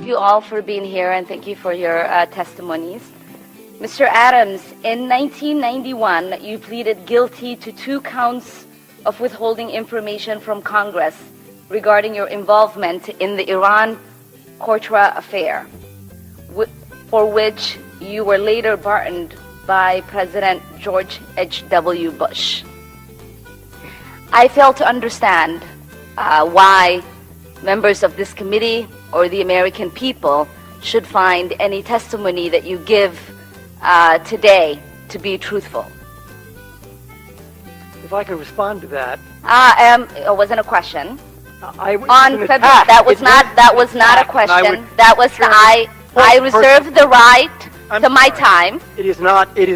you all for being here and thank you for your testimonies. Mr. Adams, in 1991, you pleaded guilty to 2 counts of withholding information from Congress regarding your involvement in the Iran-Contra affair, for which you were later pardoned by President George H.W. Bush. I fail to understand why members of this committee or the American people should find any testimony that you give today to be truthful. If I can respond to that. It wasn't a question. That was not a question. I reserve the right to my time. It is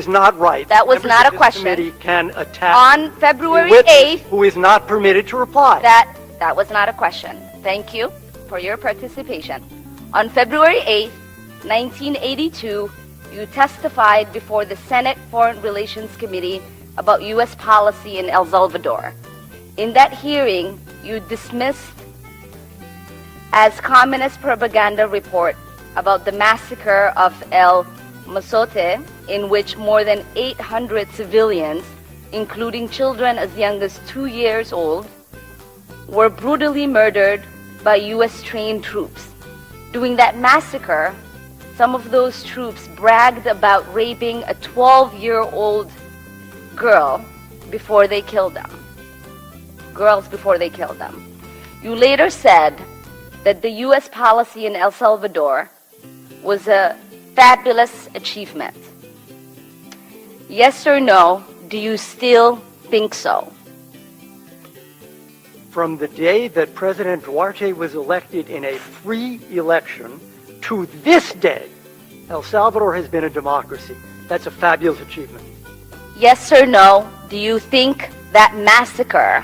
not right. That was not a question. Committee can attack on February a witness 8th, who is not permitted to reply. That was not a question. Thank you for your participation. On February 8th, 1982, you testified before the Senate Foreign Relations Committee about U.S. policy in El Salvador. In that hearing, you dismissed as communist propaganda report about the massacre of El Mozote, in which more than 800 civilians, including children as young as 2 years old, were brutally murdered by U.S. trained troops. During that massacre, some of those troops bragged about raping a 12-year-old girl before they killed them. Girls before they killed them. You later said that the U.S. policy in El Salvador was a fabulous achievement. Yes or no, do you still think so? From the day that President Duarte was elected in a free election to this day, El Salvador has been a democracy. That's a fabulous achievement. Yes or no, do you think that massacre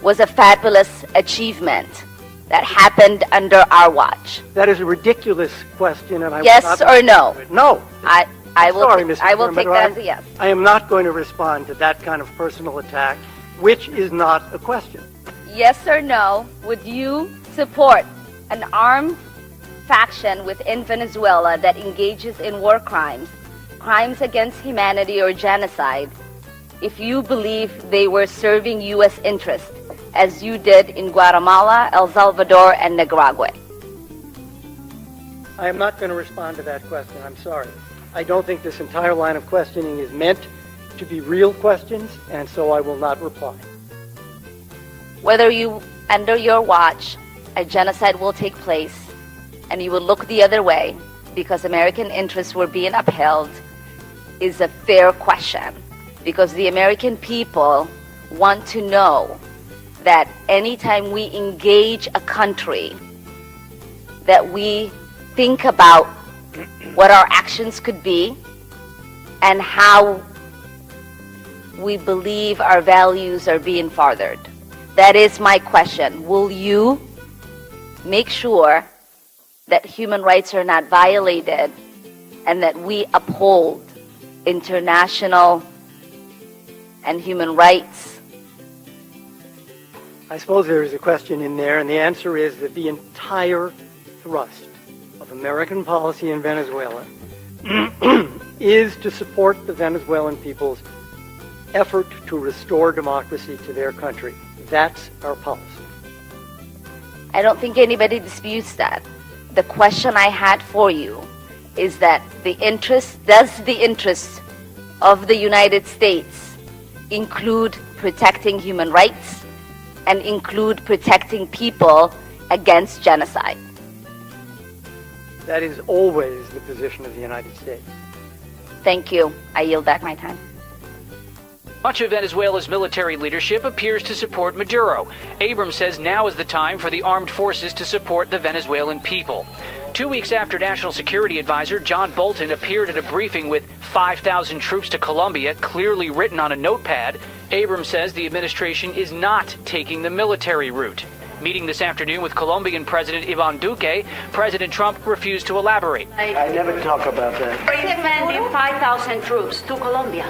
was a fabulous achievement that happened under our watch? That is a ridiculous question, and I yes will not or no? No. I will. Sorry, Mr. I will take that as a yes. I am not going to respond to that kind of personal attack, which is not a question. Yes or no? Would you support an armed faction within Venezuela that engages in war crimes, crimes against humanity or genocide, if you believe they were serving U.S. interests, as you did in Guatemala, El Salvador, and Nicaragua? I am not going to respond to that question. I'm sorry. I don't think this entire line of questioning is meant to be real questions, and so I will not reply. Whether under your watch, a genocide will take place, and you will look the other way because American interests were being upheld, is a fair question, because the American people want to know that anytime we engage a country, that we think about what our actions could be and how we believe our values are being furthered. That is my question. Will you make sure that human rights are not violated and that we uphold international and human rights? I suppose there is a question in there, and the answer is that the entire thrust of American policy in Venezuela is to support the Venezuelan people's effort to restore democracy to their country. That's our policy. I don't think anybody disputes that. The question I had for you is that does the interest of the United States include protecting human rights and include protecting people against genocide? That is always the position of the United States. Thank you. I yield back my time. Much of Venezuela's military leadership appears to support Maduro. Abrams says now is the time for the armed forces to support the Venezuelan people. 2 weeks after National Security Advisor John Bolton appeared at a briefing with 5,000 troops to Colombia, clearly written on a notepad, Abrams says the administration is not taking the military route. Meeting this afternoon with Colombian President Ivan Duque, President Trump refused to elaborate. I never talk about that. Recommending 5,000 troops to Colombia.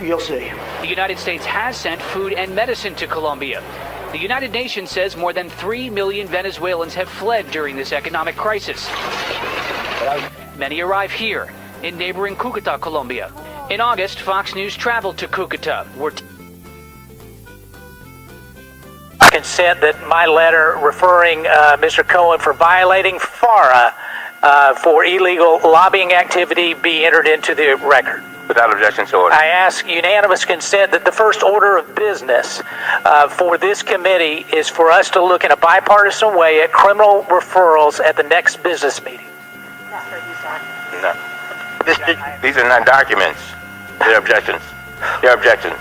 You'll see. The United States has sent food and medicine to Colombia. The United Nations says more than 3 million Venezuelans have fled during this economic crisis. Many arrive here, in neighboring Cúcuta, Colombia. In August, Fox News traveled to Cúcuta, where consent that my letter referring Mr. Cohen for violating FARA for illegal lobbying activity be entered into the record. Without objection, so ordered. I ask unanimous consent that the first order of business for this committee is for us to look in a bipartisan way at criminal referrals at the next business meeting. No. These are not documents. They're objections. They're objections.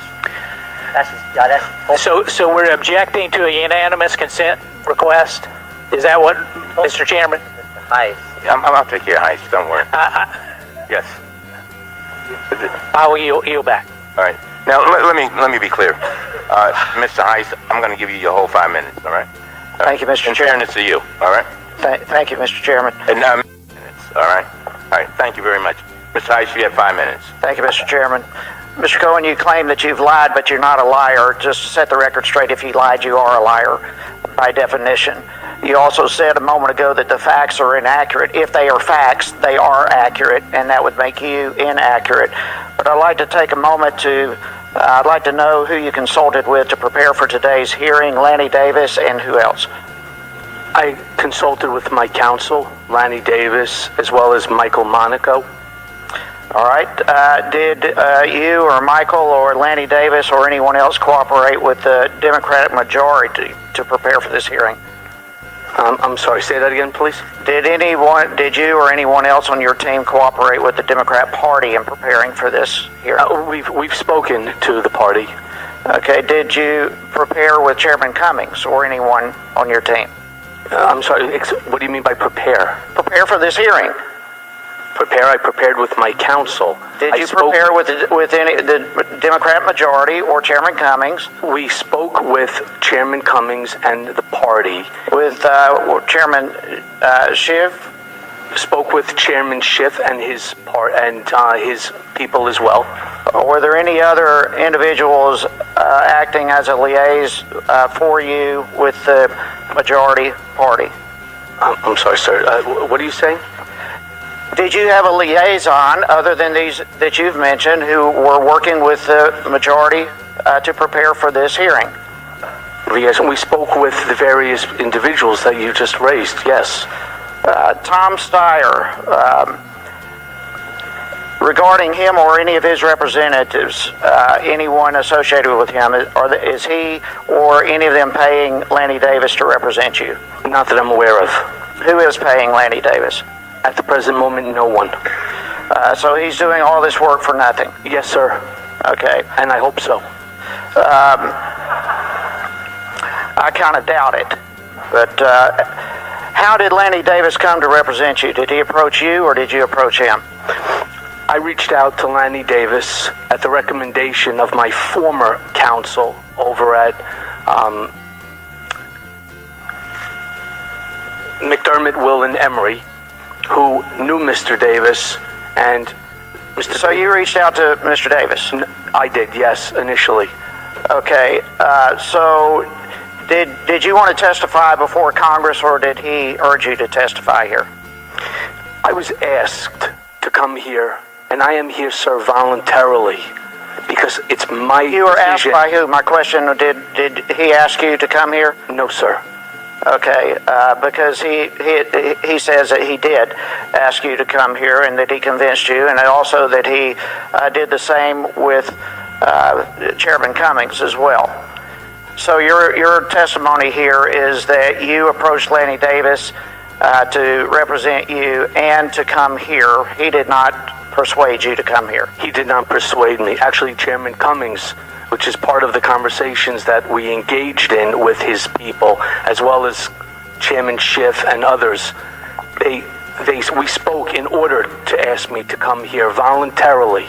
So we're objecting to a unanimous consent request? Is that what, Mr. Chairman? I'll take care of Heist. Don't worry. Yes. I will yield back. All right. Now let me be clear, Mr. Heist. I'm going to give you your whole 5 minutes. All right. Thank you, Mr. In Chairman. fairness to you. All right. Thank you, Mr. Chairman. And minutes. All right. All right. Thank you very much, Mr. Heist. You have 5 minutes. Thank you, Mr. Chairman. Mr. Cohen, you claim that you've lied, but you're not a liar. Just to set the record straight, if you lied, you are a liar by definition. You also said a moment ago that the facts are inaccurate. If they are facts, they are accurate, and that would make you inaccurate. But I'd like to take a moment to, I'd like to know who you consulted with to prepare for today's hearing, Lanny Davis, and who else? I consulted with my counsel, Lanny Davis, as well as Michael Monaco. All right. Did you or Michael or Lanny Davis or anyone else cooperate with the Democratic majority to prepare for this hearing? I'm sorry, say that again, please. Did you or anyone else on your team cooperate with the Democrat Party in preparing for this hearing? We've spoken to the party. Okay. Did you prepare with Chairman Cummings or anyone on your team? I'm sorry, what do you mean by prepare? Prepare for this hearing. Prepare? I prepared with my counsel. Did you prepare with the Democrat majority or Chairman Cummings? We spoke with Chairman Cummings and the party. With Chairman Schiff? Spoke with Chairman Schiff and his his people as well. Were there any other individuals acting as a liaison for you with the majority party? I'm sorry, sir. What are you saying? Did you have a liaison other than these that you've mentioned who were working with the majority to prepare for this hearing? Liaison. We spoke with the various individuals that you just raised, yes. Tom Steyer, regarding him or any of his representatives, anyone associated with him, is he or any of them paying Lanny Davis to represent you? Not that I'm aware of. Who is paying Lanny Davis? At the present moment, no one. So he's doing all this work for nothing? Yes, sir. Okay. And I hope so. I kind of doubt it. But how did Lanny Davis come to represent you? Did he approach you or did you approach him? I reached out to Lanny Davis at the recommendation of my former counsel over at McDermott, Will, and Emery, who knew Mr. Davis and Mr. So you reached out to Mr. Davis? I did, yes, initially. Okay. So did you want to testify before Congress, or did he urge you to testify here? I was asked to come here, and I am here, sir, voluntarily, because it's my You were asked decision. by who? My question, did he ask you to come here? No, sir. Okay, because he says that he did ask you to come here and that he convinced you, and also that he did the same with Chairman Cummings as well. So your testimony here is that you approached Lanny Davis to represent you and to come here. He did not persuade you to come here. He did not persuade me. Actually, Chairman Cummings, which is part of the conversations that we engaged in with his people, as well as Chairman Schiff and others, we spoke in order to ask me to come here voluntarily.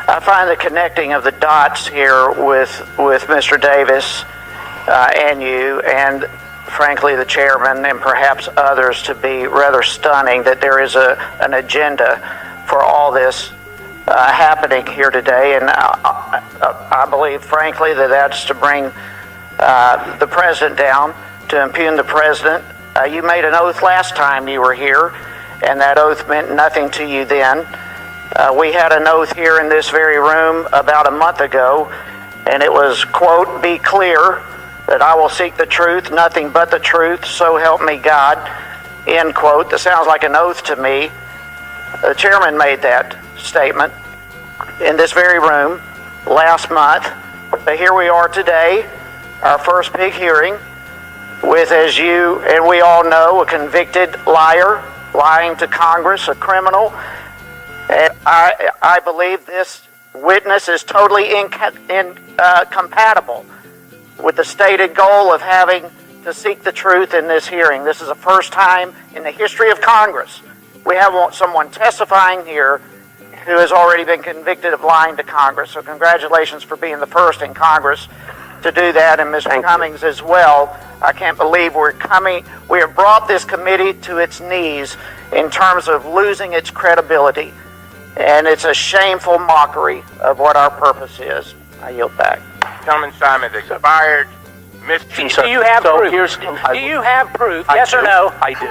I find the connecting of the dots here with Mr. Davis and you, and frankly the chairman and perhaps others, to be rather stunning that there is an agenda for all this happening here today, and I believe, frankly, that that's to bring the president down, to impugn the president. You made an oath last time you were here, and that oath meant nothing to you then. We had an oath here in this very room about a month ago, and it was, quote, "Be clear that I will seek the truth, nothing but the truth, so help me God," end quote. That sounds like an oath to me. The chairman made that statement in this very room last month. But here we are today, our first big hearing, with, as you and we all know, a convicted liar, lying to Congress, a criminal. And I believe this witness is totally incompatible with the stated goal of having to seek the truth in this hearing. This is the first time in the history of Congress we have someone testifying here who has already been convicted of lying to Congress. So congratulations for being the first in Congress to do that, and Mr. Cummings as well. I can't believe we have brought this committee to its knees in terms of losing its credibility. And it's a shameful mockery of what our purpose is. I yield back. Gentleman's time has expired. Mr. Do you have proof? Do you have proof? Yes or no? I do.